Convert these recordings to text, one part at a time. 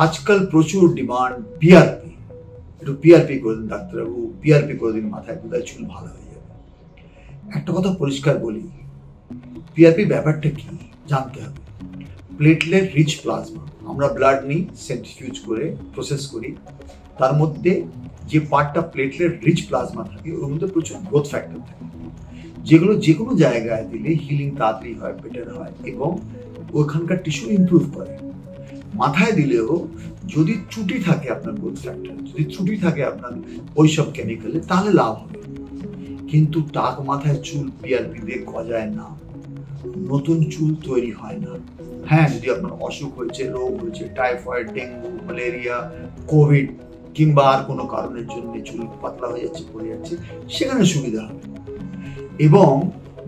আজকাল প্রচুর demand PRP. একটু পিআরপি করে দিন ডাক্তারবাবু, পিআরপি করে দিন, মাথায় কোথায় চুল ভালো হয়ে যাবে। একটা কথা পরিষ্কার বলি, পিআরপি ব্যাপারটা কি জানতে হবে। প্লেটলেট রিচ প্লাজমা, আমরা ব্লাড নিই, সেন্ট্রিফিউজ করে প্রসেস করি, তার মধ্যে যে পার্টটা প্লেটলেট রিচ প্লাজমা থাকে ওর মধ্যে প্রচুর গ্রোথ ফ্যাক্টর থাকে, যেগুলো যে কোনো জায়গায় দিলে হিলিং তাড়াতাড়ি হয়, বেটার হয় এবং ওখানকার টিস্যু ইমপ্রুভ করে। মাথায় দিলেও যদি ত্রুটি থাকে আপনার গ্রোথ ফ্যাক্টর, যদি ত্রুটি থাকে আপনার ওইসব কেমিক্যালে, তাহলে লাভ হবে। কিন্তু টাক মাথায় চুল পিআরপি দিয়ে গজায় না, নতুন চুল তৈরি হয় না। হ্যাঁ, যদি আপনার অসুখ হয়েছে, রোগ হয়েছে, টাইফয়েড, ডেঙ্গু, ম্যালেরিয়া, কোভিড কিংবা আর কোনো কারণের জন্য চুল পাতলা হয়ে যাচ্ছে, পড়ে যাচ্ছে, সেখানে সুবিধা হবে। এবং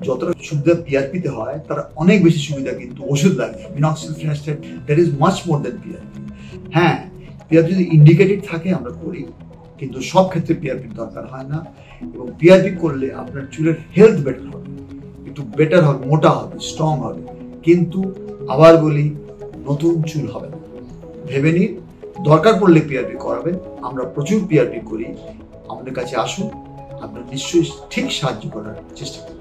যতটা সুবিধা পিআরপিতে হয় তার অনেক বেশি সুবিধা কিন্তু ওষুধ লাগে। Minoxidil finasteride, that is much more than PRP. হ্যাঁ, পিআরপি যদি ইন্ডিকেটেড থাকে আমরা করি, কিন্তু সব ক্ষেত্রে পিআরপির দরকার হয় না। এবং পিআরপি করলে আপনার চুলের হেলথ বেটার হবে, একটু বেটার হবে, মোটা হবে, স্ট্রং হবে, কিন্তু আবার বলি নতুন চুল হবে না। ভেবে নিন, দরকার পড়লে পিআরপি করাবেন। আমরা প্রচুর পিআরপি করি, আমাদের কাছে আসুন, আপনার নিশ্চয়ই ঠিক সাহায্য করার চেষ্টা করব।